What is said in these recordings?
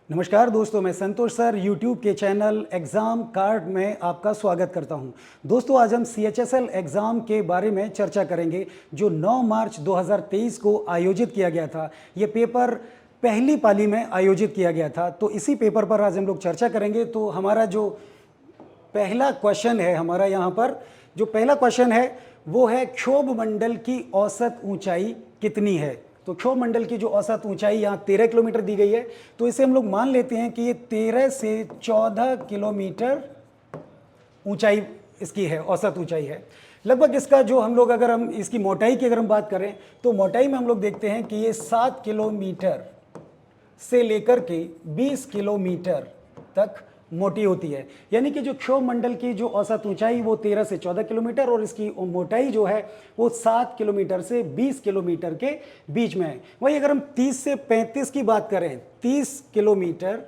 नमस्कार दोस्तों, मैं संतोष सर यूट्यूब के चैनल एग्ज़ाम कार्ड में आपका स्वागत करता हूं। दोस्तों, आज हम CHSL एग्ज़ाम के बारे में चर्चा करेंगे जो 9 मार्च 2023 को आयोजित किया गया था। ये पेपर पहली पाली में आयोजित किया गया था, तो इसी पेपर पर आज हम लोग चर्चा करेंगे। तो हमारा जो पहला क्वेश्चन है, हमारा यहाँ पर जो पहला क्वेश्चन है वो है क्षोभ मंडल की औसत ऊंचाई कितनी है। तो क्षोभ मंडल की जो औसत ऊंचाई यहाँ 13 किलोमीटर दी गई है, तो इसे हम लोग मान लेते हैं कि ये 13 से 14 किलोमीटर ऊंचाई इसकी है, औसत ऊंचाई है। लगभग इसका जो हम लोग अगर हम इसकी मोटाई की अगर हम बात करें तो मोटाई में हम लोग देखते हैं कि ये 7 किलोमीटर से लेकर के 20 किलोमीटर तक मोटी होती है। यानी कि जो क्षोभ मंडल की जो औसत ऊंचाई वो 13 से 14 किलोमीटर और इसकी मोटाई जो है वो 7 किलोमीटर से 20 किलोमीटर के बीच में है। वही अगर हम 30 से 35 की बात करें, 30 किलोमीटर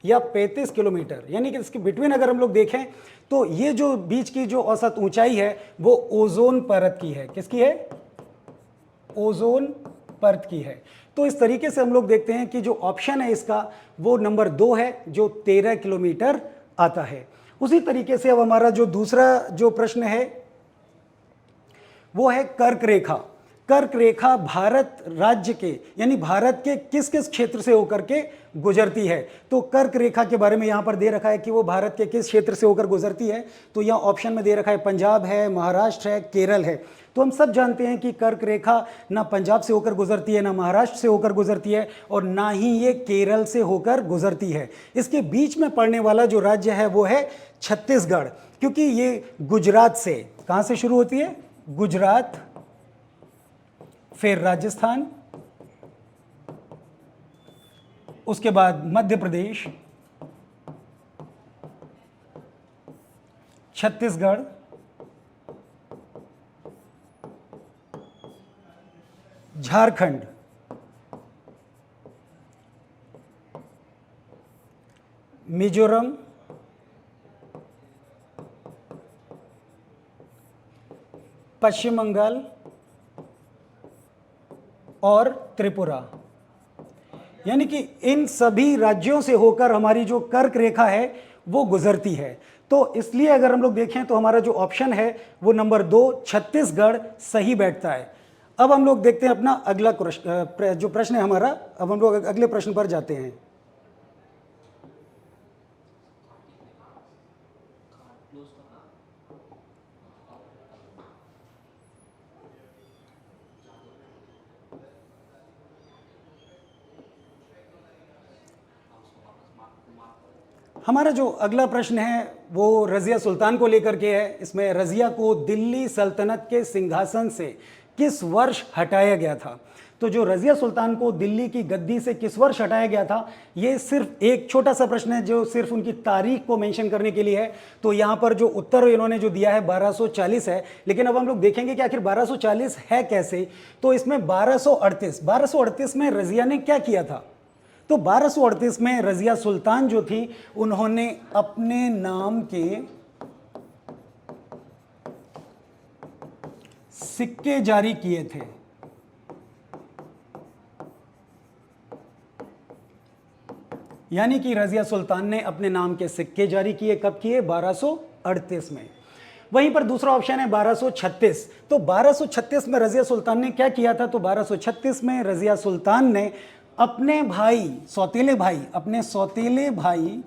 या 35 किलोमीटर, यानी कि इसके बिटवीन अगर हम लोग देखें तो ये जो बीच की जो औसत ऊंचाई है वो ओजोन परत की है। किसकी है? ओजोन परत की है। तो इस तरीके से हम लोग देखते हैं कि जो ऑप्शन है इसका वो नंबर 2 है, जो 13 किलोमीटर आता है। उसी तरीके से अब हमारा जो दूसरा जो प्रश्न है वो है कर्क रेखा। कर्क रेखा भारत राज्य के यानी भारत के किस किस क्षेत्र से होकर के गुजरती है। तो कर्क रेखा के बारे में यहाँ पर दे रखा है कि वो भारत के किस क्षेत्र से होकर गुजरती है। तो यहाँ ऑप्शन में दे रखा है पंजाब है, महाराष्ट्र है, केरल है। तो हम सब जानते हैं कि कर्क रेखा ना पंजाब से होकर गुजरती है, ना महाराष्ट्र से होकर गुजरती है और ना ही ये केरल से होकर गुजरती है। इसके बीच में पड़ने वाला जो राज्य है वो है छत्तीसगढ़, क्योंकि ये गुजरात से, कहाँ से शुरू होती है? गुजरात, फिर राजस्थान, उसके बाद मध्य प्रदेश, छत्तीसगढ़, झारखंड, मिजोरम, पश्चिम बंगाल और त्रिपुरा। यानी कि इन सभी राज्यों से होकर हमारी जो कर्क रेखा है वो गुजरती है। तो इसलिए अगर हम लोग देखें तो हमारा जो ऑप्शन है वो नंबर 2 छत्तीसगढ़ सही बैठता है। अब हम लोग देखते हैं अपना अगला जो प्रश्न है हमारा। अब हम लोग अगले प्रश्न पर जाते हैं। हमारा जो अगला प्रश्न है वो रज़िया सुल्तान को लेकर के है। इसमें रज़िया को दिल्ली सल्तनत के सिंहासन से किस वर्ष हटाया गया था। तो जो रज़िया सुल्तान को दिल्ली की गद्दी से किस वर्ष हटाया गया था, ये सिर्फ एक छोटा सा प्रश्न है जो सिर्फ उनकी तारीख को मेंशन करने के लिए है। तो यहाँ पर जो उत्तर इन्होंने जो दिया है 1240 है, लेकिन अब हम लोग देखेंगे कि आखिर 1240 है कैसे। तो इसमें 1238 में रज़िया ने क्या किया था। तो 1238 में रज़िया सुल्तान जो थी उन्होंने अपने नाम के सिक्के जारी किए थे। यानी कि रज़िया सुल्तान ने अपने नाम के सिक्के जारी किए। कब किए? 1238 में। वहीं पर दूसरा ऑप्शन है 1236। तो 1236 में रज़िया सुल्तान ने क्या किया था। तो 1236 में रज़िया सुल्तान ने अपने सौतेले भाई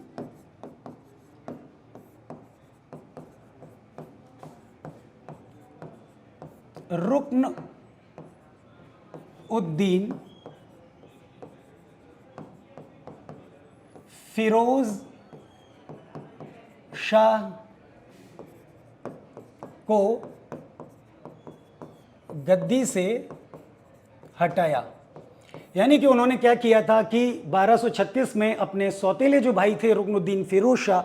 रुक्न उद्दीन फिरोज शाह को गद्दी से हटाया। यानी कि उन्होंने क्या किया था कि 1236 में अपने सौतेले जो भाई थे रुकनुद्दीन फिरोज शाह,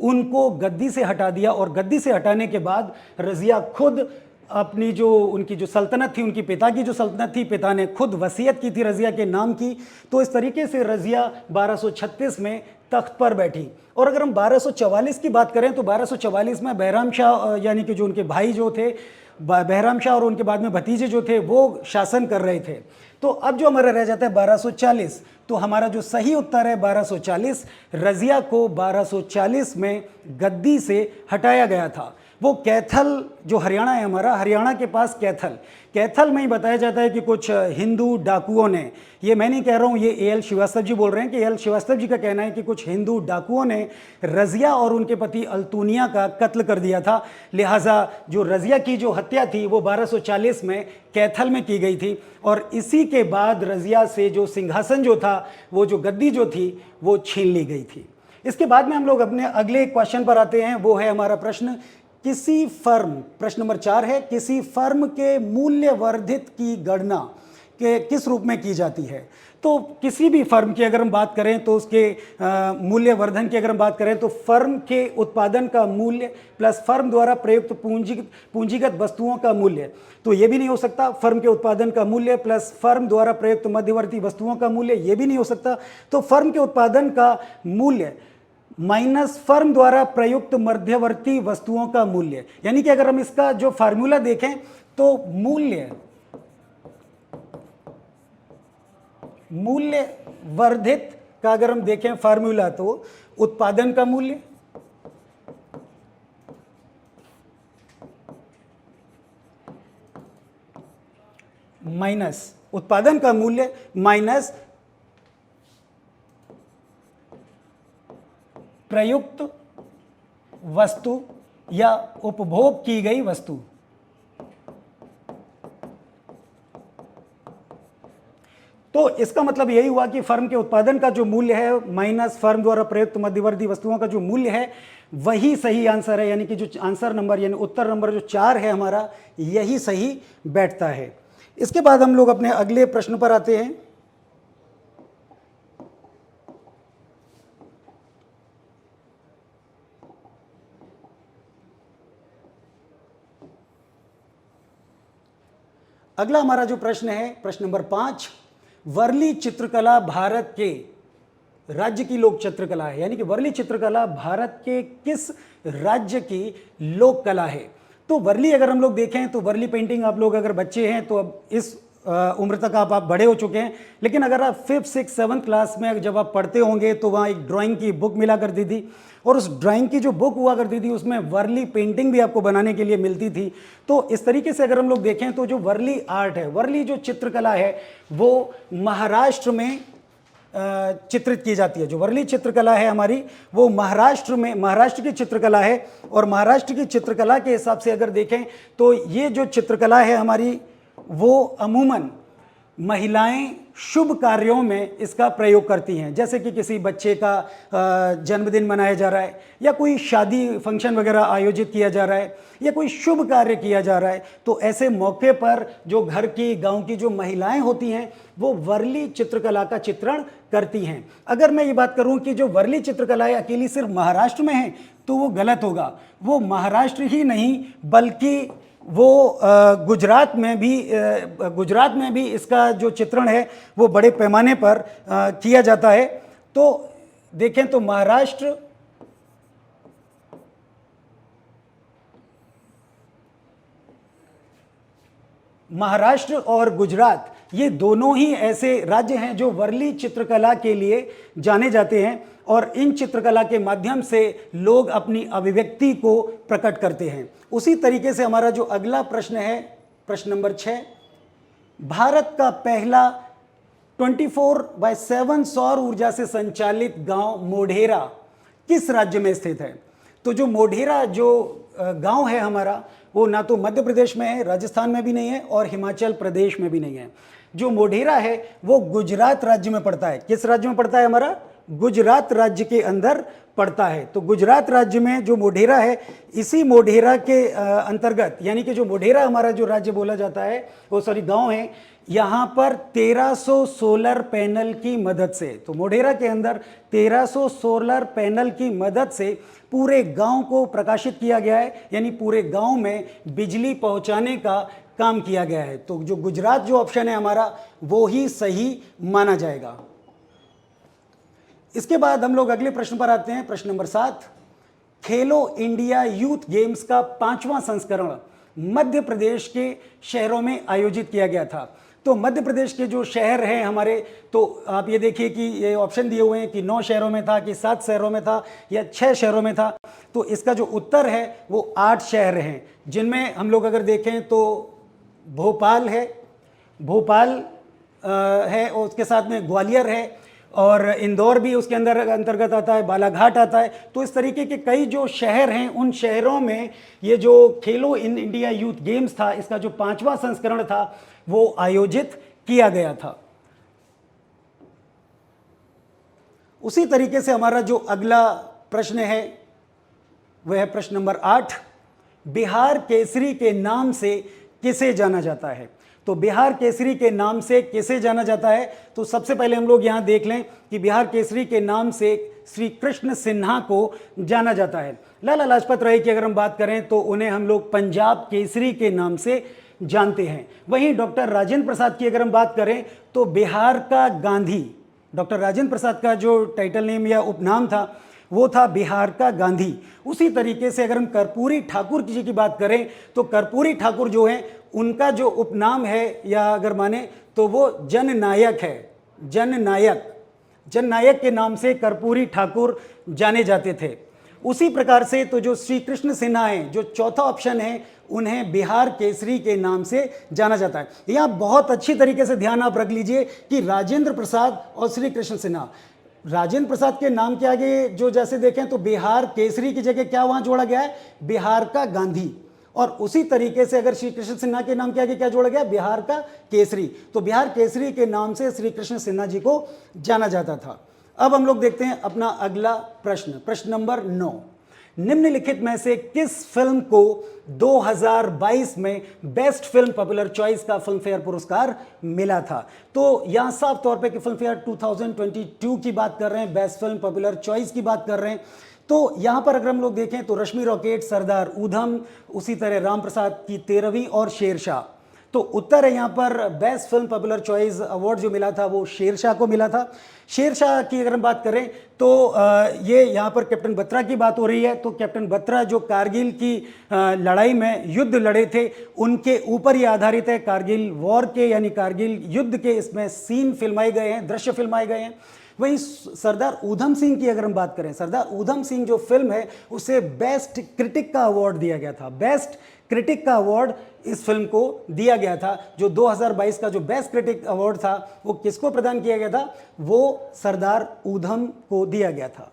उनको गद्दी से हटा दिया। और गद्दी से हटाने के बाद रज़िया खुद अपनी जो उनकी जो सल्तनत थी, उनकी पिता की जो सल्तनत थी, पिता ने खुद वसीयत की थी रज़िया के नाम की। तो इस तरीके से रज़िया 1236 में तख्त पर बैठी। और अगर हम 1244 की बात करें तो 1244 में बैराम शाह यानी कि जो उनके भाई जो थे बहराम शाह और उनके बाद में भतीजे जो थे वो शासन कर रहे थे। तो अब जो हमारा रह जाता है 1240, तो हमारा जो सही उत्तर है 1240, रजिया को 1240 में गद्दी से हटाया गया था। वो कैथल जो हरियाणा है हमारा, हरियाणा के पास कैथल में ही बताया जाता है कि कुछ हिंदू डाकुओं ने, ये मैं नहीं कह रहा हूँ, ये ए एल श्रीवास्तव जी बोल रहे हैं कि ए एल श्रीवास्तव जी का कहना है कि कुछ हिंदू डाकुओं ने रजिया और उनके पति अल्तुनिया का कत्ल कर दिया था। लिहाजा जो रजिया की जो हत्या थी वो 1240 में कैथल में की गई थी, और इसी के बाद रजिया से जो सिंहासन जो था, वो जो गद्दी जो थी वो छीन ली गई थी। इसके बाद में हम लोग अपने अगले क्वेश्चन पर आते हैं। वो है हमारा प्रश्न, किसी फर्म, प्रश्न नंबर 4 है, किसी फर्म के मूल्य वर्धित की गणना के किस रूप में की जाती है। तो किसी भी फर्म की अगर हम बात करें तो उसके मूल्य वर्धन की अगर हम बात करें तो फर्म के उत्पादन का मूल्य प्लस फर्म द्वारा प्रयुक्त पूंजीगत वस्तुओं का मूल्य, तो ये भी नहीं हो सकता। फर्म के उत्पादन का मूल्य प्लस फर्म द्वारा प्रयुक्त मध्यवर्ती वस्तुओं का मूल्य, ये भी नहीं हो सकता। तो फर्म के उत्पादन का मूल्य माइनस फर्म द्वारा प्रयुक्त मध्यवर्ती वस्तुओं का मूल्य, यानी कि अगर हम इसका जो फार्मूला देखें तो मूल्य वर्धित का अगर हम देखें फार्मूला, तो उत्पादन का मूल्य माइनस उत्पादन का मूल्य माइनस प्रयुक्त वस्तु या उपभोग की गई वस्तु। तो इसका मतलब यही हुआ कि फर्म के उत्पादन का जो मूल्य है माइनस फर्म द्वारा प्रयुक्त मध्यवर्ती वस्तुओं का जो मूल्य है, वही सही आंसर है। यानी कि जो आंसर नंबर यानी उत्तर नंबर जो 4 है हमारा, यही सही बैठता है। इसके बाद हम लोग अपने अगले प्रश्न पर आते हैं। अगला हमारा जो प्रश्न है, प्रश्न नंबर 5, वर्ली चित्रकला भारत के राज्य की लोक चित्रकला है। यानी कि वर्ली चित्रकला भारत के किस राज्य की लोक कला है। तो वर्ली अगर हम लोग देखें तो वर्ली पेंटिंग, आप लोग अगर बच्चे हैं तो अब इस उम्र तक आप बड़े हो चुके हैं, लेकिन अगर आप 5th 6th 7th क्लास में जब आप पढ़ते होंगे तो वहाँ एक ड्राइंग की बुक मिला करती थी, और उस ड्राइंग की जो बुक हुआ करती थी उसमें वर्ली पेंटिंग भी आपको बनाने के लिए मिलती थी। तो इस तरीके से अगर हम लोग देखें तो जो वर्ली आर्ट है, वर्ली जो चित्रकला है, वो महाराष्ट्र में चित्रित की जाती है। जो वर्ली चित्रकला है हमारी, वो महाराष्ट्र की चित्रकला है, और महाराष्ट्र की चित्रकला के हिसाब से अगर देखें तो ये जो चित्रकला है हमारी, वो अमूमन महिलाएं शुभ कार्यों में इसका प्रयोग करती हैं। जैसे कि किसी बच्चे का जन्मदिन मनाया जा रहा है, या कोई शादी फंक्शन वगैरह आयोजित किया जा रहा है, या कोई शुभ कार्य किया जा रहा है, तो ऐसे मौके पर जो घर की गांव की जो महिलाएं होती हैं वो वर्ली चित्रकला का चित्रण करती हैं। अगर मैं ये बात करूं कि जो वर्ली चित्रकला है अकेली सिर्फ महाराष्ट्र में है तो वो गलत होगा। वो महाराष्ट्र ही नहीं बल्कि वो गुजरात में भी इसका जो चित्रण है वो बड़े पैमाने पर किया जाता है। तो देखें तो महाराष्ट्र और गुजरात, ये दोनों ही ऐसे राज्य हैं जो वर्ली चित्रकला के लिए जाने जाते हैं, और इन चित्रकला के माध्यम से लोग अपनी अभिव्यक्ति को प्रकट करते हैं। उसी तरीके से हमारा जो अगला प्रश्न है, प्रश्न नंबर 6, भारत का पहला 24/7 सौर ऊर्जा से संचालित गांव मोढेरा किस राज्य में स्थित है। तो जो मोढेरा जो गांव है हमारा, वो ना तो मध्य प्रदेश में है, राजस्थान में भी नहीं है, और हिमाचल प्रदेश में भी नहीं है। जो मोढेरा है वो गुजरात राज्य में पड़ता है। किस राज्य में पड़ता है हमारा? गुजरात राज्य के अंदर पड़ता है। तो गुजरात राज्य में जो मोढेरा है, इसी मोढेरा के अंतर्गत, यानी कि जो मोढेरा हमारा जो राज्य बोला जाता है, वो गांव है, यहाँ पर 1300 सोलर पैनल की मदद से, तो मोढेरा के अंदर 1300 सोलर पैनल की मदद से पूरे गांव को प्रकाशित किया गया है, यानी पूरे गांव में बिजली पहुंचाने का काम किया गया है। तो जो गुजरात जो ऑप्शन है हमारा, वो ही सही माना जाएगा। इसके बाद हम लोग अगले प्रश्न पर आते हैं, प्रश्न नंबर 7, खेलो इंडिया यूथ गेम्स का 5वां संस्करण मध्य प्रदेश के शहरों में आयोजित किया गया था। तो मध्य प्रदेश के जो शहर हैं हमारे, तो आप ये देखिए कि ये ऑप्शन दिए हुए हैं कि 9 शहरों में था कि 7 शहरों में था या 6 शहरों में था। तो इसका जो उत्तर है वो 8 शहर हैं, जिनमें हम लोग अगर देखें तो भोपाल है, भोपाल है, और उसके साथ में ग्वालियर है, और इंदौर भी उसके अंतर्गत आता है, बालाघाट आता है। तो इस तरीके के कई जो शहर हैं, उन शहरों में ये जो खेलो इन इंडिया यूथ गेम्स था, इसका जो 5वां संस्करण था वो आयोजित किया गया था। उसी तरीके से हमारा जो अगला प्रश्न है वह है प्रश्न नंबर 8। बिहार केसरी के नाम से किसे जाना जाता है? तो बिहार केसरी के नाम से किसे जाना जाता है? तो सबसे पहले हम लोग यहां देख लें कि बिहार केसरी के नाम से श्री कृष्ण सिन्हा को जाना जाता है। लाला लाजपत राय की अगर हम बात करें तो उन्हें हम लोग पंजाब केसरी के नाम से जानते हैं। वहीं डॉक्टर राजेंद्र प्रसाद की अगर हम बात करें तो बिहार का गांधी, डॉक्टर राजेंद्र प्रसाद का जो टाइटल नेम या उपनाम था वो था बिहार का गांधी। उसी तरीके से अगर हम कर्पूरी ठाकुर जी की बात करें तो कर्पूरी ठाकुर जो हैं उनका जो उपनाम है या अगर माने तो वो जननायक है। जननायक के नाम से कर्पूरी ठाकुर जाने जाते थे। उसी प्रकार से तो जो श्री कृष्ण सिन्हा हैं, जो चौथा ऑप्शन है, उन्हें बिहार केसरी के नाम से जाना जाता है। यहाँ बहुत अच्छी तरीके से ध्यान आप रख लीजिए कि राजेंद्र प्रसाद और श्री कृष्ण सिन्हा, राजेंद्र प्रसाद के नाम के आगे जो जैसे देखें तो बिहार केसरी की जगह क्या वहां जोड़ा गया है? बिहार का गांधी। और उसी तरीके से अगर श्री कृष्ण सिन्हा के नाम के आगे क्या जोड़ा गया? बिहार का केसरी। तो बिहार केसरी के नाम से श्री कृष्ण सिन्हा जी को जाना जाता था। अब हम लोग देखते हैं अपना अगला प्रश्न, प्रश्न नंबर 9। निम्नलिखित में से किस फिल्म को 2022 में बेस्ट फिल्म पॉपुलर चॉइस का फिल्म फेयर पुरस्कार मिला था? तो यहां साफ तौर पे कि फिल्म फेयर 2022 की बात कर रहे हैं, बेस्ट फिल्म पॉपुलर चॉइस की बात कर रहे हैं। तो यहां पर अगर हम लोग देखें तो रश्मि रॉकेट, सरदार ऊधम, उसी तरह राम प्रसाद की 13वीं और शेरशाह। तो उत्तर है यहाँ पर best film popular choice award जो मिला था वो शेरशाह को मिला था। शेरशाह की अगर हम बात करें तो ये यहाँ पर कैप्टन बत्रा की बात हो रही है। तो कैप्टन बत्रा जो कारगिल की लड़ाई में युद्ध लड़े थे उनके ऊपर ये आधारित है। कारगिल वॉर के यानी कारगिल युद्ध के इसमें सीन फिल्माए गए हैं, दृश्य फिल्माए गए हैं। वहीं सरदार ऊधम सिंह की अगर हम बात करें, सरदार ऊधम सिंह जो फिल्म है उसे बेस्ट क्रिटिक का अवार्ड दिया गया था। बेस्ट क्रिटिक का अवार्ड इस फिल्म को दिया गया था। जो 2022 का जो बेस्ट क्रिटिक अवार्ड था वो किसको प्रदान किया गया था? वो सरदार ऊधम को दिया गया था।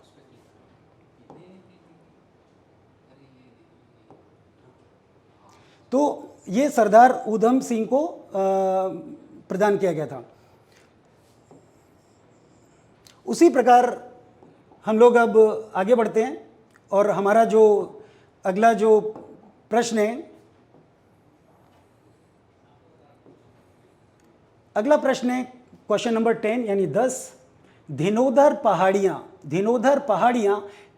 तो ये सरदार ऊधम सिंह को प्रदान किया गया था। उसी प्रकार हम लोग अब आगे बढ़ते हैं और हमारा जो अगला जो प्रश्न है, अगला प्रश्न है क्वेश्चन नंबर 10 यानी 10। धिनोधर पहाड़ियां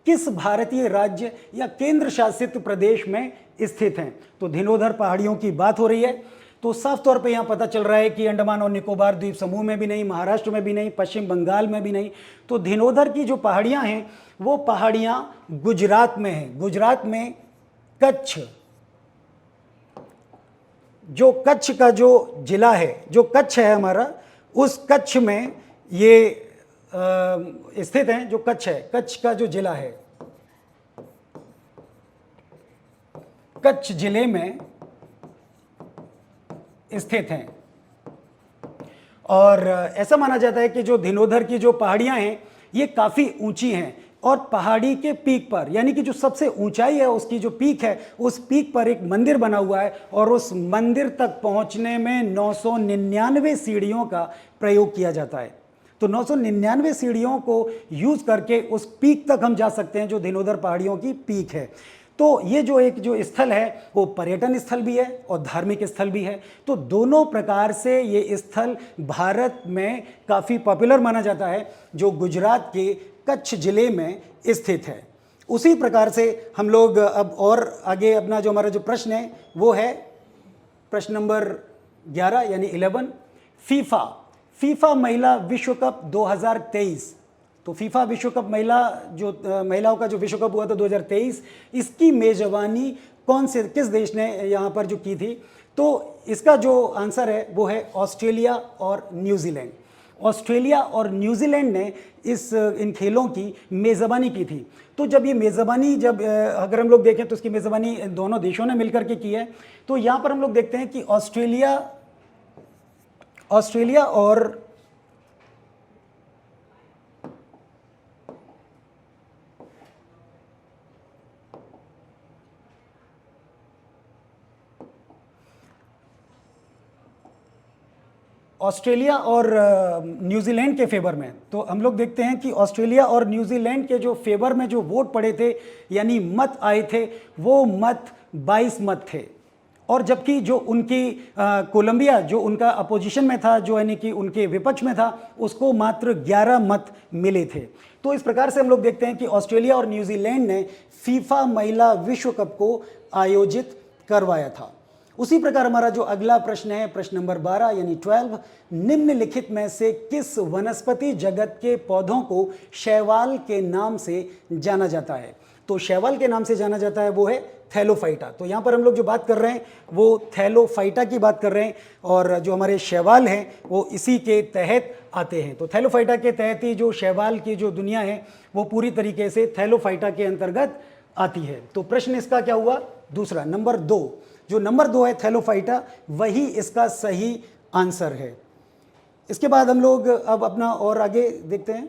किस भारतीय राज्य या केंद्र शासित प्रदेश में स्थित हैं? तो धिनोधर पहाड़ियों की बात हो रही है। तो साफ तौर पे यहाँ पता चल रहा है कि अंडमान और निकोबार द्वीप समूह में भी नहीं, महाराष्ट्र में भी नहीं, पश्चिम बंगाल में भी नहीं। तो धिनोधर की जो पहाड़ियाँ हैं वो पहाड़ियाँ गुजरात में हैं। गुजरात में कच्छ, जो कच्छ का जो जिला है, जो कच्छ है हमारा, उस कच्छ में ये स्थित हैं। जो कच्छ है, कच्छ का जो जिला है, कच्छ जिले में स्थित हैं। और ऐसा माना जाता है कि जो धिनोधर की जो पहाड़ियां हैं ये काफ़ी ऊंची हैं और पहाड़ी के पीक पर यानी कि जो सबसे ऊंचाई है उसकी जो पीक है उस पीक पर एक मंदिर बना हुआ है और उस मंदिर तक पहुंचने में 999 सीढ़ियों का प्रयोग किया जाता है। तो 999 सीढ़ियों को यूज़ करके उस पीक तक हम जा सकते हैं जो धिनोधर पहाड़ियों की पीक है। तो ये जो एक जो स्थल है वो पर्यटन स्थल भी है और धार्मिक स्थल भी है। तो दोनों प्रकार से ये स्थल भारत में काफ़ी पॉपुलर माना जाता है जो गुजरात के कच्छ जिले में स्थित है। उसी प्रकार से हम लोग अब और आगे अपना जो हमारा जो प्रश्न है वो है प्रश्न नंबर 11 यानी 11। फीफा महिला विश्व कप 2023। तो फीफा विश्व कप महिलाओं का जो विश्व कप हुआ था 2023, इसकी मेजबानी किस देश ने यहाँ पर जो की थी? तो इसका जो आंसर है वो है ऑस्ट्रेलिया और न्यूजीलैंड। ऑस्ट्रेलिया और न्यूजीलैंड ने इन खेलों की मेज़बानी की थी। तो जब ये मेज़बानी अगर हम लोग देखें तो इसकी मेज़बानी दोनों देशों ने मिलकर के की है। तो यहाँ पर हम लोग देखते हैं कि ऑस्ट्रेलिया और न्यूजीलैंड के फेवर में, तो हम लोग देखते हैं कि ऑस्ट्रेलिया और न्यूजीलैंड के जो फेवर में जो वोट पड़े थे यानी मत आए थे वो मत 22 मत थे। और जबकि जो उनकी कोलंबिया जो उनका अपोजिशन में था, जो यानी कि उनके विपक्ष में था, उसको मात्र 11 मत मिले थे। तो इस प्रकार से हम लोग देखते हैं कि ऑस्ट्रेलिया और न्यूजीलैंड ने फीफा महिला विश्व कप को आयोजित करवाया था। उसी प्रकार हमारा जो अगला प्रश्न है, प्रश्न नंबर 12 यानी 12, निम्नलिखित में से किस वनस्पति जगत के पौधों को शैवाल के नाम से जाना जाता है? तो शैवाल के नाम से जाना जाता है वो है थैलोफाइटा। तो यहाँ पर हम लोग जो बात कर रहे हैं वो थैलोफाइटा की बात कर रहे हैं, और जो हमारे शैवाल हैं वो इसी के तहत आते हैं। तो थैलोफाइटा के तहत ही जो शैवाल की जो दुनिया है वो पूरी तरीके से थैलोफाइटा के अंतर्गत आती है। तो प्रश्न इसका क्या हुआ? दूसरा, नंबर 2। जो नंबर 2 है थैलोफाइटा, वही इसका सही आंसर है। इसके बाद हम लोग अब अपना और आगे देखते हैं।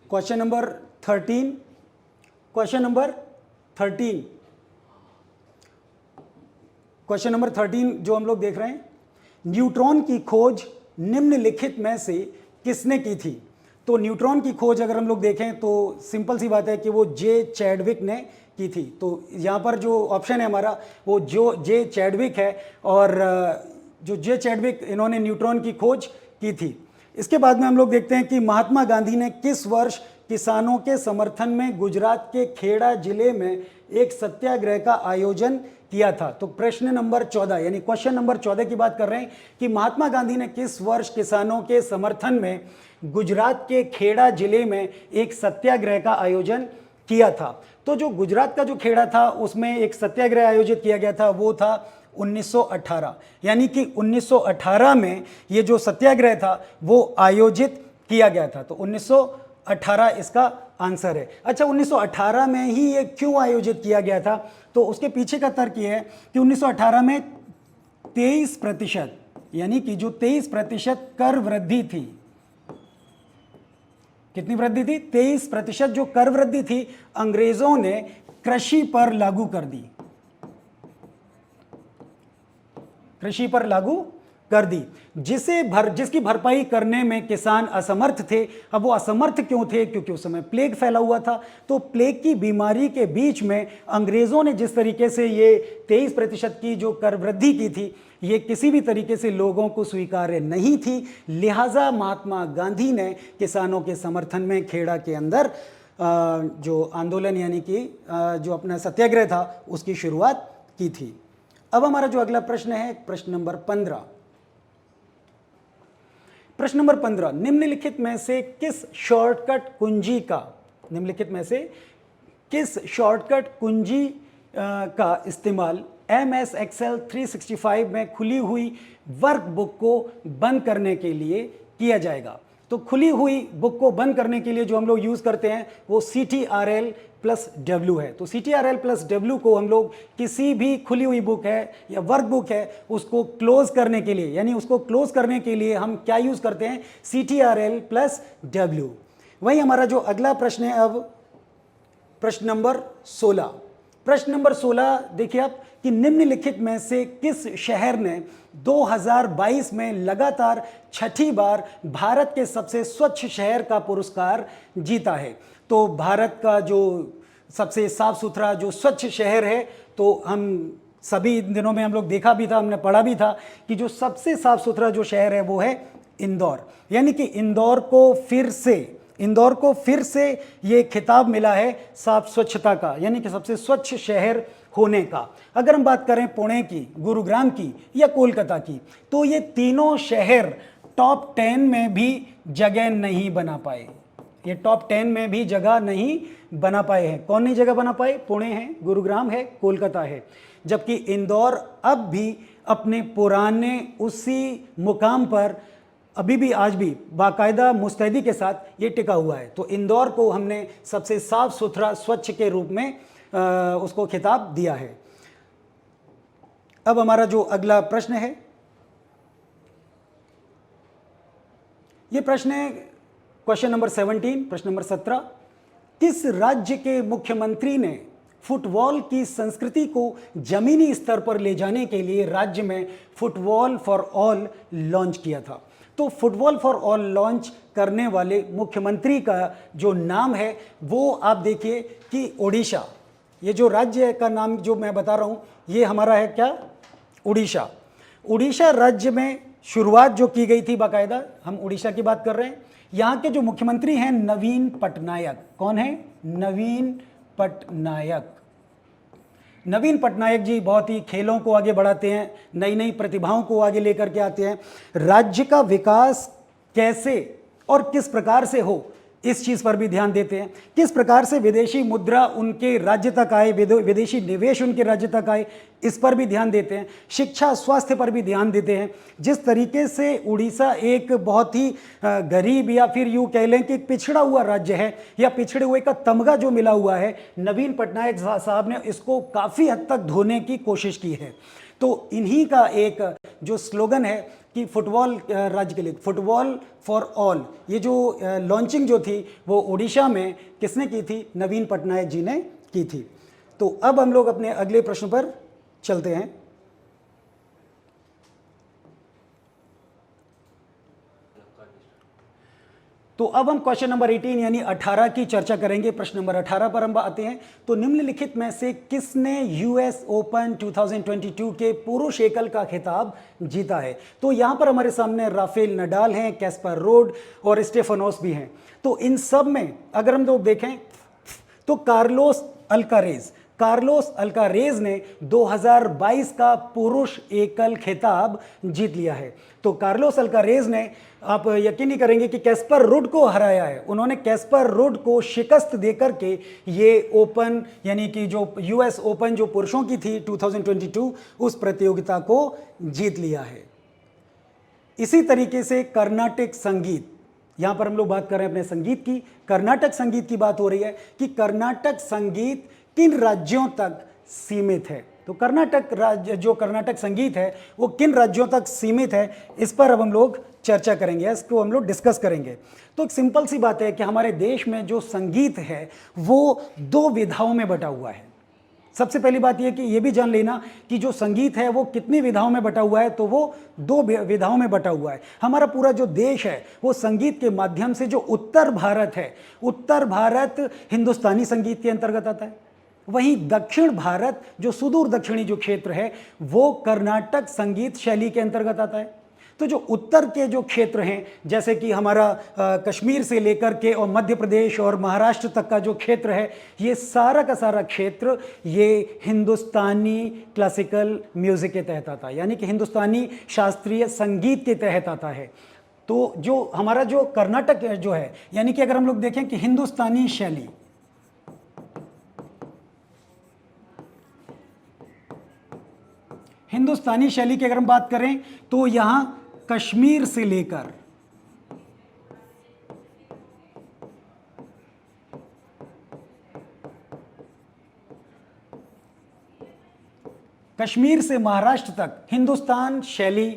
Question number 13। क्वेश्चन नंबर 13 जो हम लोग देख रहे हैं, न्यूट्रॉन की खोज निम्नलिखित में से किसने की थी? तो न्यूट्रॉन की खोज अगर हम लोग देखें तो सिंपल सी बात है कि वो जे चैडविक ने की थी। तो यहाँ पर जो ऑप्शन है हमारा वो जे चैडविक है, और जो जे चैडविक इन्होंने न्यूट्रॉन की खोज की थी। इसके बाद में हम लोग देखते हैं कि महात्मा गांधी ने किस वर्ष किसानों के समर्थन में गुजरात के खेड़ा जिले में एक सत्याग्रह का आयोजन किया था? तो प्रश्न नंबर 14 यानी क्वेश्चन नंबर 14 की बात कर रहे हैं कि महात्मा गांधी ने किस वर्ष किसानों के समर्थन में गुजरात के खेड़ा जिले में एक सत्याग्रह का आयोजन किया था? तो जो गुजरात का जो खेड़ा था उसमें एक सत्याग्रह आयोजित किया गया था, वो था 1918। यानी कि 1918 में ये जो सत्याग्रह था वो आयोजित किया गया था। तो 1918 इसका आंसर है। अच्छा, 1918 में ही ये क्यों आयोजित किया गया था? तो उसके पीछे का तर्क ये है कि 1918 में 23% यानी कि जो 23% कर वृद्धि थी, कितनी वृद्धि थी? 23% जो कर वृद्धि थी अंग्रेजों ने कृषि पर लागू कर दी, कृषि पर लागू कर दी, जिसकी भरपाई करने में किसान असमर्थ थे। अब वो असमर्थ क्यों थे? क्योंकि उस समय प्लेग फैला हुआ था। तो प्लेग की बीमारी के बीच में अंग्रेजों ने जिस तरीके से ये 23% की जो कर वृद्धि की थी, ये किसी भी तरीके से लोगों को स्वीकार्य नहीं थी। लिहाजा महात्मा गांधी ने किसानों के समर्थन में खेड़ा के अंदर जो आंदोलन यानी कि जो अपना सत्याग्रह था उसकी शुरुआत की थी। अब हमारा जो अगला प्रश्न है, प्रश्न नंबर 15। प्रश्न नंबर 15, निम्नलिखित में से किस शॉर्टकट कुंजी का इस्तेमाल MS Excel 365 में खुली हुई वर्कबुक को बंद करने के लिए किया जाएगा? तो खुली हुई बुक को बंद करने के लिए जो हम लोग यूज करते हैं वो CTRL+W है। तो CTRL+W को हम लोग किसी भी खुली हुई बुक है या वर्कबुक है उसको क्लोज करने के लिए, यानी उसको क्लोज करने के लिए हम क्या यूज करते हैं? CTRL+W। वही हमारा जो अगला प्रश्न है अब प्रश्न नंबर 16। प्रश्न नंबर 16 देखिए आप कि निम्नलिखित में से किस शहर ने 2022 में लगातार 6ठी बार भारत के सबसे स्वच्छ शहर का पुरस्कार जीता है? तो भारत का जो सबसे साफ सुथरा जो स्वच्छ शहर है, तो हम सभी दिनों में हम लोग देखा भी था, हमने पढ़ा भी था कि जो सबसे साफ सुथरा जो शहर है वो है इंदौर। यानी कि इंदौर को फिर से ये खिताब मिला है साफ स्वच्छता का, यानी कि सबसे स्वच्छ शहर होने का। अगर हम बात करें पुणे की, गुरुग्राम की या कोलकाता की, तो ये तीनों शहर टॉप 10 में भी जगह नहीं बना पाए। ये टॉप 10 में भी जगह नहीं बना पाए हैं। कौन नहीं जगह बना पाए? पुणे है, गुरुग्राम है, कोलकाता है। जबकि इंदौर अब भी अपने पुराने उसी मुकाम पर अभी भी आज भी बाकायदा मुस्तैदी के साथ ये टिका हुआ है। तो इंदौर को हमने सबसे साफ सुथरा स्वच्छ के रूप में उसको खिताब दिया है। अब हमारा जो अगला प्रश्न है, ये प्रश्न है क्वेश्चन नंबर 17, प्रश्न नंबर 17। किस राज्य के मुख्यमंत्री ने फुटबॉल की संस्कृति को जमीनी स्तर पर ले जाने के लिए राज्य में फुटबॉल फॉर ऑल लॉन्च किया था? तो फुटबॉल फॉर ऑल लॉन्च करने वाले मुख्यमंत्री का जो नाम है वो आप देखिए कि ओडिशा, ये जो राज्य का नाम जो मैं बता रहा हूँ ये हमारा है क्या? उड़ीसा। उड़ीसा राज्य में शुरुआत जो की गई थी, बाकायदा हम उड़ीसा की बात कर रहे हैं। यहाँ के जो मुख्यमंत्री हैं नवीन पटनायक। कौन है? नवीन पटनायक। नवीन पटनायक जी बहुत ही खेलों को आगे बढ़ाते हैं, नई नई प्रतिभाओं को आगे लेकर के आते हैं। राज्य का विकास कैसे और किस प्रकार से हो इस चीज़ पर भी ध्यान देते हैं। किस प्रकार से विदेशी मुद्रा उनके राज्य तक आए, विदेशी निवेश उनके राज्य तक आए, इस पर भी ध्यान देते हैं। शिक्षा स्वास्थ्य पर भी ध्यान देते हैं। जिस तरीके से उड़ीसा एक बहुत ही गरीब या फिर यूँ कह लें कि पिछड़ा हुआ राज्य है या पिछड़े हुए का तमगा जो मिला हुआ है, नवीन पटनायक साहब ने इसको काफ़ी हद तक धोने की कोशिश की है। तो इन्हीं का एक जो स्लोगन है कि फुटबॉल राज्य के लिए फुटबॉल फॉर ऑल, ये जो लॉन्चिंग जो थी वो उड़ीसा में किसने की थी? नवीन पटनायक जी ने की थी। तो अब हम लोग अपने अगले प्रश्न पर चलते हैं। तो अब हम क्वेश्चन नंबर 18 यानी 18 की चर्चा करेंगे। प्रश्न नंबर 18 पर हम आते हैं। तो निम्नलिखित में से किसने यूएस ओपन 2022 के पुरुष एकल का खिताब जीता है? तो यहां पर हमारे सामने राफेल नडाल हैं, कैस्पर रोड और स्टेफनोस भी हैं। तो इन सब में अगर हम लोग देखें तो कार्लोस अल्कारेज ने 2022 का पुरुष एकल खिताब जीत लिया है। तो कार्लोस अल्कारेज ने, आप यकीन नहीं करेंगे कि कैस्पर रुड को हराया है। उन्होंने कैस्पर रुड को शिकस्त देकर के ये ओपन यानी कि जो यूएस ओपन जो पुरुषों की थी 2022 उस प्रतियोगिता को जीत लिया है। इसी तरीके से कर्नाटक संगीत, यहां पर हम लोग बात कर रहे हैं अपने संगीत की, कर्नाटक संगीत की बात हो रही है कि कर्नाटक संगीत किन राज्यों तक सीमित है। तो कर्नाटक राज्य जो कर्नाटक संगीत है वो किन राज्यों तक सीमित है, इस पर अब हम लोग चर्चा करेंगे, इसको हम लोग डिस्कस करेंगे। तो एक सिंपल सी बात है कि हमारे देश में जो संगीत है वो 2 विधाओं में बटा हुआ है। सबसे पहली बात यह कि ये भी जान लेना कि जो संगीत है वो कितनी विधाओं में बटा हुआ है, तो वो 2 विधाओं में बटा हुआ है। हमारा पूरा जो देश है वो संगीत के माध्यम से, जो उत्तर भारत है, उत्तर भारत हिंदुस्तानी संगीत के अंतर्गत आता है। वहीं दक्षिण भारत जो सुदूर दक्षिणी जो क्षेत्र है वो कर्नाटक संगीत शैली के अंतर्गत आता है। तो जो उत्तर के जो क्षेत्र हैं, जैसे कि हमारा कश्मीर से लेकर के और मध्य प्रदेश और महाराष्ट्र तक का जो क्षेत्र है, ये सारा का सारा क्षेत्र ये हिंदुस्तानी क्लासिकल म्यूजिक के तहत आता है, यानी कि हिंदुस्तानी शास्त्रीय संगीत के तहत आता है। तो जो हमारा जो कर्नाटक जो है, यानी कि अगर हम लोग देखें कि हिंदुस्तानी शैली, हिंदुस्तानी शैली की अगर हम बात करें तो यहां कश्मीर से लेकर कश्मीर से महाराष्ट्र तक हिंदुस्तान शैली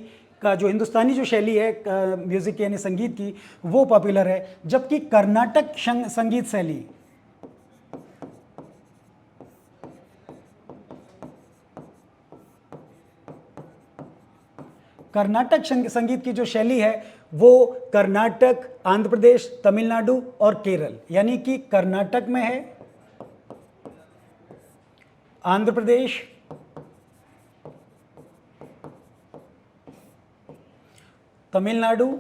का जो हिंदुस्तानी जो शैली है म्यूजिक यानी संगीत की, वो पॉपुलर है। जबकि कर्नाटक संगीत शैली, कर्नाटक संगीत की जो शैली है वो कर्नाटक, आंध्र प्रदेश, तमिलनाडु और केरल, यानी कि कर्नाटक में है, आंध्र प्रदेश, तमिलनाडु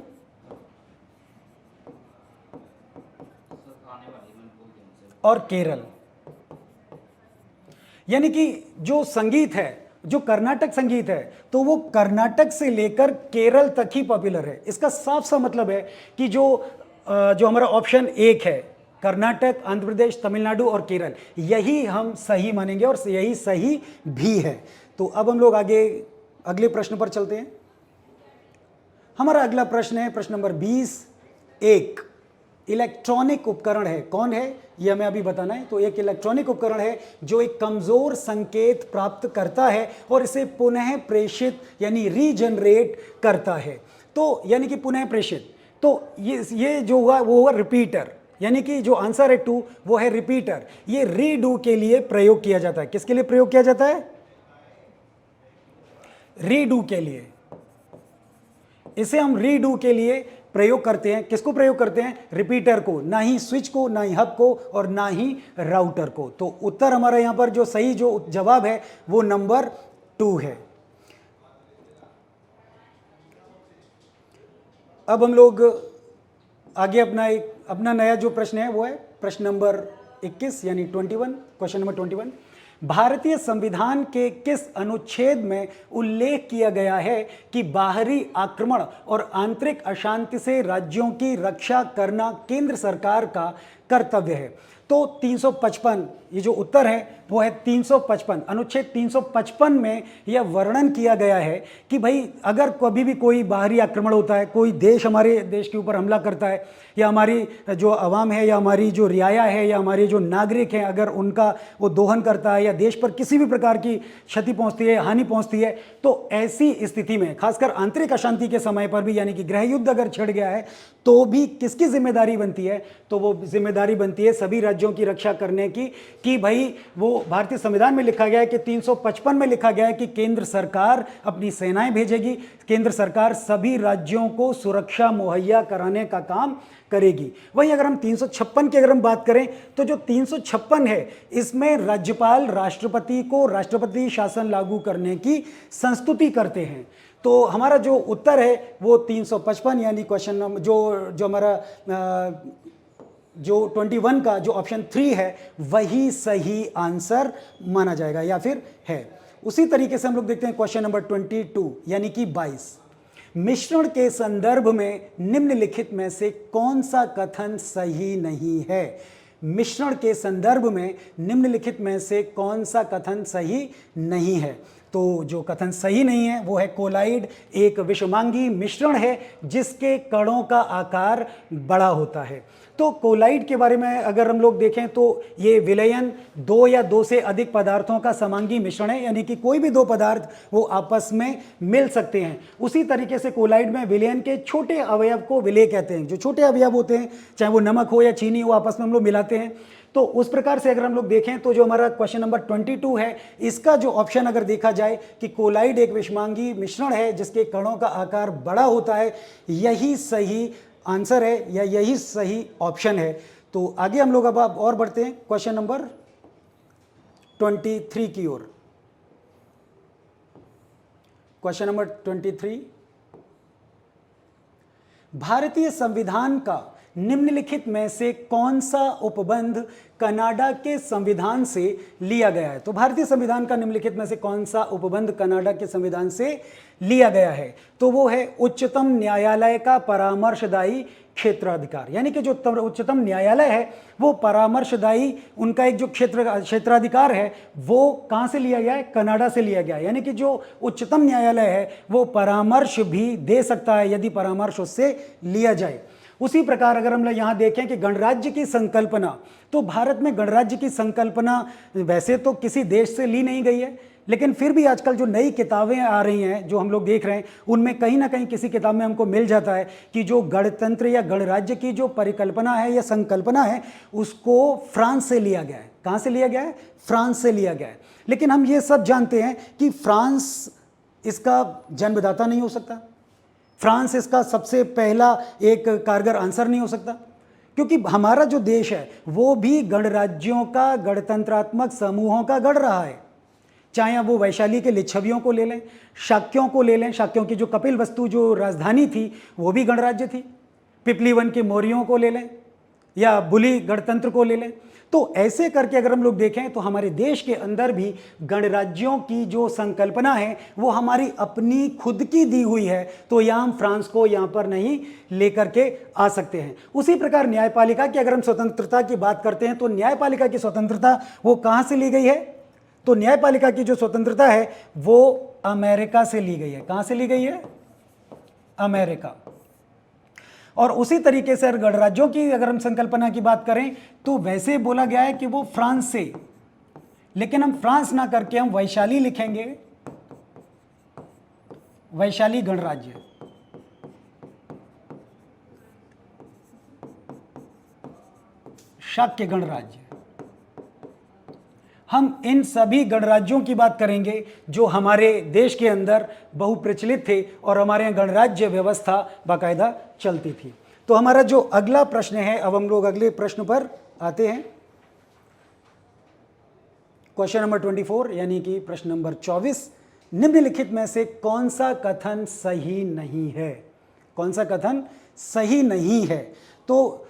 और केरल, यानी कि जो संगीत है, जो कर्नाटक संगीत है, तो वो कर्नाटक से लेकर केरल तक ही पॉपुलर है। इसका साफ सा मतलब है कि जो हमारा ऑप्शन 1 है, कर्नाटक, आंध्र प्रदेश, तमिलनाडु और केरल, यही हम सही मानेंगे और यही सही भी है। तो अब हम लोग आगे अगले प्रश्न पर चलते हैं। हमारा अगला प्रश्न है प्रश्न नंबर 20। एक इलेक्ट्रॉनिक उपकरण है, कौन है यह हमें अभी बताना है। तो एक इलेक्ट्रॉनिक उपकरण है जो एक कमजोर संकेत प्राप्त करता है और इसे पुनः प्रेषित यानी रीजनरेट करता है। तो यानी कि पुनः प्रेषित, तो ये जो हुआ वो हुआ रिपीटर, यानी कि जो आंसर है 2 वो है रिपीटर। ये रीडू के लिए प्रयोग किया जाता है। किसके लिए प्रयोग किया जाता है? रीडू के लिए। इसे हम रीडू के लिए प्रयोग करते हैं। किसको प्रयोग करते हैं? रिपीटर को, ना ही स्विच को, ना ही हब को और ना ही राउटर को। तो उत्तर हमारा यहां पर जो सही जो जवाब है वो नंबर 2 है। अब हम लोग आगे अपना नया जो प्रश्न है वो है प्रश्न नंबर 21 यानी 21, क्वेश्चन नंबर 21। भारतीय संविधान के किस अनुच्छेद में उल्लेख किया गया है कि बाहरी आक्रमण और आंतरिक अशांति से राज्यों की रक्षा करना केंद्र सरकार का कर्तव्य है? तो 355, ये जो उत्तर है वो है 355। अनुच्छेद 355 में यह वर्णन किया गया है कि भाई अगर कभी भी कोई बाहरी आक्रमण होता है, कोई देश हमारे देश के ऊपर हमला करता है, या हमारी जो आवाम है या हमारी जो रियाया है या हमारे जो नागरिक हैं अगर उनका वो दोहन करता है या देश पर किसी भी प्रकार की क्षति पहुंचती है, हानि पहुंचती है, तो ऐसी स्थिति में खासकर आंतरिक अशांति के समय पर भी यानी कि गृह युद्ध अगर छिड़ गया है तो भी किसकी जिम्मेदारी बनती है? तो वो जिम्मेदारी बनती है सभी राज्यों की रक्षा करने की। कि भाई वो भारतीय संविधान में लिखा गया है कि 355 में लिखा गया है कि केंद्र सरकार अपनी सेनाएं भेजेगी, केंद्र सरकार सभी राज्यों को सुरक्षा मुहैया कराने का काम करेगी। वहीं अगर हम 356 की अगर हम बात करें तो जो 356 है इसमें राज्यपाल राष्ट्रपति को राष्ट्रपति शासन लागू करने की संस्तुति करते हैं। तो हमारा जो उत्तर है वो 355 यानी क्वेश्चन नंबर जो हमारा जो 21 का जो ऑप्शन 3 है वही सही आंसर माना जाएगा या फिर है। उसी तरीके से हम लोग देखते हैं क्वेश्चन नंबर 22 यानी कि 22। मिश्रण के संदर्भ में निम्नलिखित में से कौन सा कथन सही नहीं है? मिश्रण के संदर्भ में निम्नलिखित में से कौन सा कथन सही नहीं है? तो जो कथन सही नहीं है वो है कोलाइड एक विषमांगी मिश्रण है जिसके कणों का आकार बड़ा होता है। तो कोलाइड के बारे में अगर हम लोग देखें तो ये विलयन 2 या 2 से अधिक पदार्थों का समांगी मिश्रण है, यानी कि कोई भी 2 पदार्थ वो आपस में मिल सकते हैं। उसी तरीके से कोलाइड में विलयन के छोटे अवयव को विलय कहते हैं। जो छोटे अवयव होते हैं चाहे वो नमक हो या चीनी हो आपस में हम लोग मिलाते हैं। तो उस प्रकार से अगर हम लोग देखें तो जो हमारा क्वेश्चन नंबर 22 है इसका जो ऑप्शन अगर देखा जाए कि कोलाइड एक विषमांगी मिश्रण है जिसके कणों का आकार बड़ा होता है, यही सही आंसर है या यही सही ऑप्शन है। तो आगे हम लोग अब और बढ़ते हैं क्वेश्चन नंबर 23 की ओर। क्वेश्चन नंबर 23, भारतीय संविधान का निम्नलिखित में से कौन सा उपबंध कनाडा के संविधान से लिया गया है? तो भारतीय संविधान का निम्नलिखित में से कौन सा उपबंध कनाडा के संविधान से लिया गया है? तो वो है उच्चतम न्यायालय का परामर्शदायी क्षेत्राधिकार। यानी कि जो उच्चतम न्यायालय है वो परामर्शदायी उनका एक जो क्षेत्राधिकार है वो कहाँ से लिया गया है? कनाडा से लिया गया है। यानी कि जो उच्चतम न्यायालय है वो परामर्श भी दे सकता है यदि परामर्श उससे लिया जाए। उसी प्रकार अगर हम लोग यहाँ देखें कि गणराज्य की संकल्पना, तो भारत में गणराज्य की संकल्पना वैसे तो किसी देश से ली नहीं गई है, लेकिन फिर भी आजकल जो नई किताबें आ रही हैं जो हम लोग देख रहे हैं उनमें कहीं ना कहीं किसी किताब में हमको मिल जाता है कि जो गणतंत्र या गणराज्य की जो परिकल्पना है या संकल्पना है उसको फ्रांस से लिया गया है। कहाँ से लिया गया है? फ्रांस से लिया गया है। लेकिन हम ये सब जानते हैं कि फ्रांस इसका जन्मदाता नहीं हो सकता, फ्रांस इसका सबसे पहला एक कारगर आंसर नहीं हो सकता, क्योंकि हमारा जो देश है वो भी गणराज्यों का गणतंत्रात्मक समूहों का गढ़ रहा है। चाहे अब वो वैशाली के लिच्छवियों को ले लें, शाक्यों को ले लें, शाक्यों की जो कपिलवस्तु जो राजधानी थी वो भी गणराज्य थी, पिपलीवन के मौर्यों को ले लें, या बुली गणतंत्र को ले लें। तो ऐसे करके अगर हम लोग देखें तो हमारे देश के अंदर भी गणराज्यों की जो संकल्पना है वो हमारी अपनी खुद की दी हुई है, तो यहाँ हम फ्रांस को यहाँ पर नहीं लेकर के आ सकते हैं। उसी प्रकार न्यायपालिका की अगर हम स्वतंत्रता की बात करते हैं तो न्यायपालिका की स्वतंत्रता वो कहाँ से ली गई है? तो न्यायपालिका की जो स्वतंत्रता है वो अमेरिका से ली गई है। कहाँ से ली गई है? अमेरिका। और उसी तरीके से गणराज्यों की अगर हम संकल्पना की बात करें तो वैसे बोला गया है कि वो फ्रांस से, लेकिन हम फ्रांस ना करके हम वैशाली लिखेंगे, वैशाली गणराज्य। शाक्य गणराज्य। हम इन सभी गणराज्यों की बात करेंगे जो हमारे देश के अंदर बहुप्रचलित थे और हमारे यहाँ गणराज्य व्यवस्था बाकायदा चलती थी। तो हमारा जो अगला प्रश्न है, अब हम लोग अगले प्रश्न पर आते हैं। क्वेश्चन नंबर 24 यानी कि प्रश्न नंबर 24, निम्नलिखित में से कौन सा कथन सही नहीं है? कौन सा कथन सही नहीं है? तो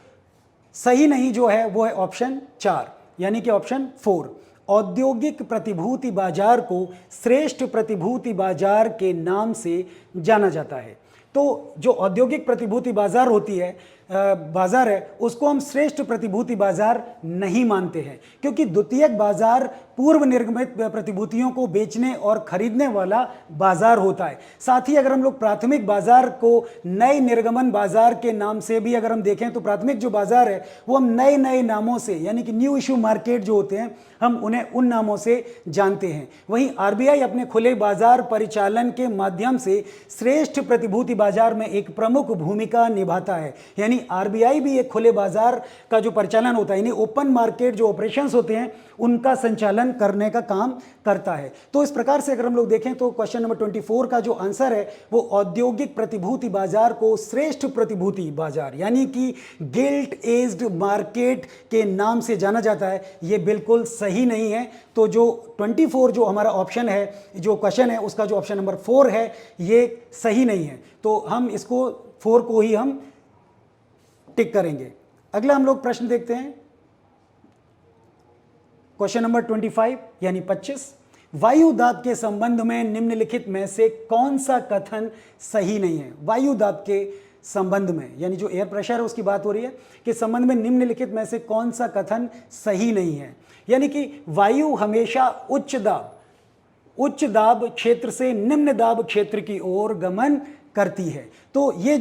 सही नहीं जो है वो है ऑप्शन 4 यानी कि ऑप्शन 4। औद्योगिक प्रतिभूति बाजार को श्रेष्ठ प्रतिभूति बाजार के नाम से जाना जाता है। तो जो औद्योगिक प्रतिभूति बाजार होती है, बाजार है, उसको हम श्रेष्ठ प्रतिभूति बाजार नहीं मानते हैं, क्योंकि द्वितीयक बाजार पूर्व निर्गमित प्रतिभूतियों को बेचने और खरीदने वाला बाजार होता है। साथ ही अगर हम लोग प्राथमिक बाजार को नए निर्गमन बाजार के नाम से भी अगर हम देखें तो प्राथमिक जो बाजार है वो हम नए नए नामों से यानी कि न्यू इशू मार्केट जो होते हैं हम उन्हें उन नामों से जानते हैं। वहीं आरबीआई अपने खुले बाजार परिचालन के माध्यम से श्रेष्ठ प्रतिभूति बाजार में एक प्रमुख भूमिका निभाता है। यानी आरबीआई भी एक खुले बाजार का जो परिचालन होता है, यानी ओपन मार्केट जो ऑपरेशंस होते हैं उनका संचालन करने का काम करता है। तो इस प्रकार से अगर हम लोग देखें तो क्वेश्चन नंबर 24 का जो आंसर है वो औद्योगिक प्रतिभूति बाजार को श्रेष्ठ प्रतिभूति बाजार यानी कि गिल्ट एज्ड मार्केट के नाम से जाना जाता है, ये बिल्कुल सही नहीं है। तो जो 24 जो हमारा ऑप्शन है, जो क्वेश्चन है उसका जो ऑप्शन नंबर 4 है ये सही नहीं है। तो हम इसको 4 को ही हम टिक करेंगे। अगला हम लोग प्रश्न देखते हैं, क्वेश्चन नंबर 25 यानी 25। वायु दाब के संबंध में निम्नलिखित में से कौन सा कथन सही नहीं है? वायु दाब के संबंध में यानी जो एयर प्रेशर है उसकी बात हो रही है कि संबंध में निम्नलिखित में से कौन सा कथन सही नहीं है? यानी कि वायु हमेशा उच्च दाब क्षेत्र से निम्न दाब क्षेत्र की ओर गमन करती है। तो ये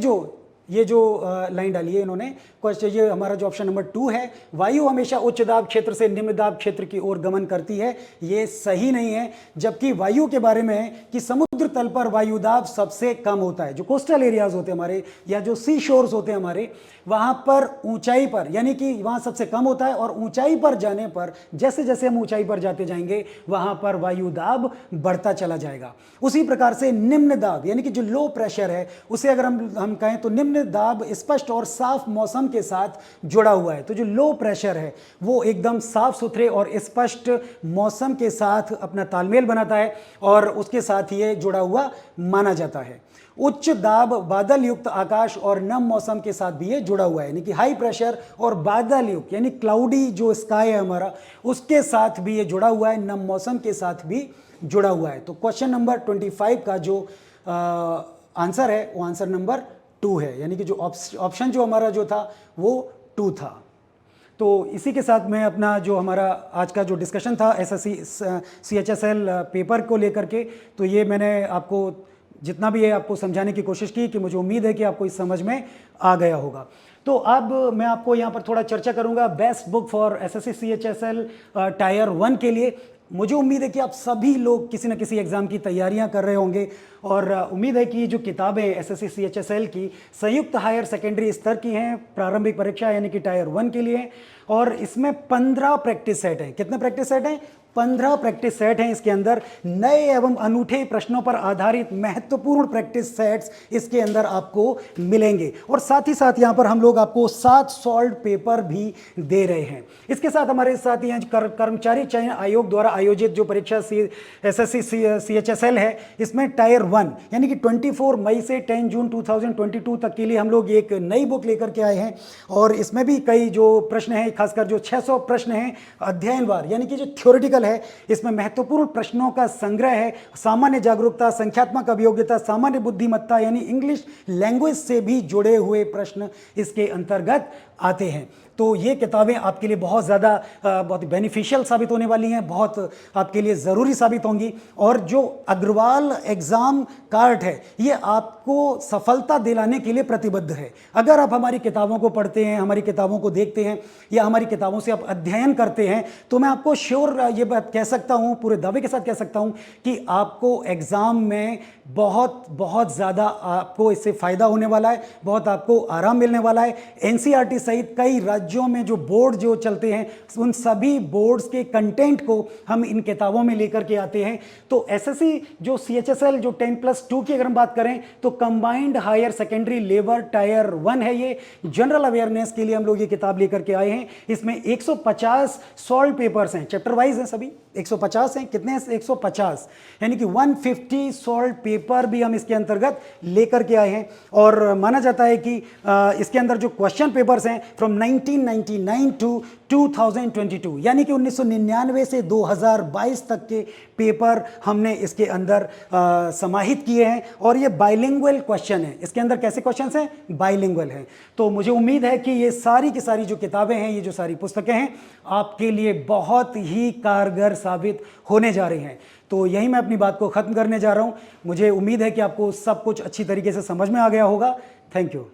जो लाइन डाली है इन्होंने, क्वेश्चन ये हमारा जो ऑप्शन नंबर 2 है, वायु हमेशा उच्च दाब क्षेत्र से निम्न दाब क्षेत्र की ओर गमन करती है, ये सही नहीं है। जबकि वायु के बारे में है कि समुद्र तल पर वायु दाब सबसे कम होता है। जो कोस्टल एरियाज होते हैं हमारे या जो सी शोर्स होते हैं हमारे, वहाँ पर ऊंचाई पर यानी कि वहाँ सबसे कम होता है और ऊंचाई पर जाने पर जैसे जैसे हम ऊंचाई पर जाते जाएंगे वहाँ पर वायु दाब बढ़ता चला जाएगा। उसी प्रकार से निम्न दाब यानी कि जो लो प्रेशर है उसे अगर हम कहें तो निम्न दाब स्पष्ट और साफ मौसम के साथ जुड़ा हुआ है। तो जो लो प्रेशर है वो एकदम साफ सुथरे और स्पष्ट मौसम के साथ अपना तालमेल बनाता है और उसके साथ ये जुड़ा हुआ माना जाता है। उच्च दाब बादल युक्त आकाश और नम मौसम के साथ भी ये जुड़ा हुआ है, यानी कि हाई प्रेशर और बादल युक्त यानी क्लाउडी जो स्काई है हमारा उसके साथ भी ये जुड़ा हुआ है, नम मौसम के साथ भी जुड़ा हुआ है। तो क्वेश्चन नंबर 25 का जो आंसर है वो आंसर नंबर 2 है, यानी कि जो ऑप्शन जो हमारा जो था वो 2 था। तो इसी के साथ मैं अपना जो हमारा आज का जो डिस्कशन था एसएससी CHSL पेपर को लेकर के, तो ये मैंने आपको जितना भी है आपको समझाने की कोशिश की कि मुझे उम्मीद है कि आपको इस समझ में आ गया होगा। तो अब मैं आपको यहाँ पर थोड़ा चर्चा करूँगा best book for SSC CHSL tyre 1 के लिए। मुझे उम्मीद है कि आप सभी लोग किसी न किसी एग्ज़ाम की तैयारियां कर रहे होंगे और उम्मीद है कि जो किताबें एसएससी CHSL की संयुक्त हायर सेकेंडरी स्तर की हैं, प्रारंभिक परीक्षा यानी कि टायर 1 के लिए, और इसमें 15 प्रैक्टिस सेट हैं। कितने प्रैक्टिस सेट हैं? 15 प्रैक्टिस सेट हैं इसके अंदर। नए एवं अनूठे प्रश्नों पर आधारित महत्वपूर्ण प्रैक्टिस सेट्स इसके अंदर आपको मिलेंगे। और साथ ही साथ यहाँ पर हम लोग आपको 7 सॉल्व पेपर भी दे रहे हैं। इसके साथ हमारे साथ यहाँ कर्मचारी चयन आयोग द्वारा आयोजित जो परीक्षा SSC CHSL है, इसमें टायर 1 यानी कि 24 मई से 10 जून 2022 तक के लिए हम लोग एक नई बुक लेकर के आए हैं। और इसमें भी कई जो प्रश्न हैं, खासकर जो 600 प्रश्न हैं अध्ययनवार यानी कि जो थ्योरेटिकल है, इसमें महत्वपूर्ण प्रश्नों का संग्रह है। सामान्य जागरूकता, संख्यात्मक अभियोग्यता, सामान्य बुद्धिमत्ता यानी इंग्लिश लैंग्वेज से भी जुड़े हुए प्रश्न इसके अंतर्गत आते हैं। तो ये किताबें आपके लिए बहुत ज़्यादा बहुत बेनिफिशियल साबित होने वाली हैं, बहुत आपके लिए ज़रूरी साबित होंगी। और जो अग्रवाल एग्ज़ाम कार्ड है, ये आपको सफलता दिलाने के लिए प्रतिबद्ध है। अगर आप हमारी किताबों को पढ़ते हैं, हमारी किताबों को देखते हैं या हमारी किताबों से आप अध्ययन करते हैं, तो मैं आपको श्योर ये बात कह सकता हूँ, पूरे दावे के साथ कह सकता हूँ कि आपको एग्ज़ाम में बहुत ज़्यादा आपको इससे फ़ायदा होने वाला है, बहुत आपको आराम मिलने वाला है। NCERT सहित कई राज्यों में जो बोर्ड जो चलते हैं, उन सभी बोर्ड्स के कंटेंट को हम इन किताबों में लेकर के आते हैं। तो SSC जो CHSL जो 10+2 की अगर हम बात करें तो combined higher secondary level tier 1 है। ये जनरल अवेयरनेस के लिए हम लोग ये किताब लेकर के आए हैं। इसमें 150 सॉल्व पेपर्स हैं, चैप्टर वाइज हैं, सभी 150 हैं। कितने हैं? 150 यानी कि 150 सॉल्व पेपर भी हम इसके अंतर्गत लेकर के आए हैं। और माना जाता है कि इसके अंदर जो क्वेश्चन पेपर्स हैं फ्रॉम 1999 टू 2022 यानी कि 1999 से 2022 तक के पेपर हमने इसके अंदर समाहित किए हैं। और ये बाइलिंगुअल क्वेश्चन है, इसके अंदर कैसे क्वेश्चंस हैं? बाइलिंगुअल हैं। तो मुझे उम्मीद है कि ये सारी की सारी जो किताबें हैं, ये जो सारी पुस्तकें हैं, आपके लिए बहुत ही कारगर साबित होने जा रही हैं। तो यही मैं अपनी बात को ख़त्म करने जा रहा हूँ। मुझे उम्मीद है कि आपको सब कुछ अच्छी तरीके से समझ में आ गया होगा। Thank you.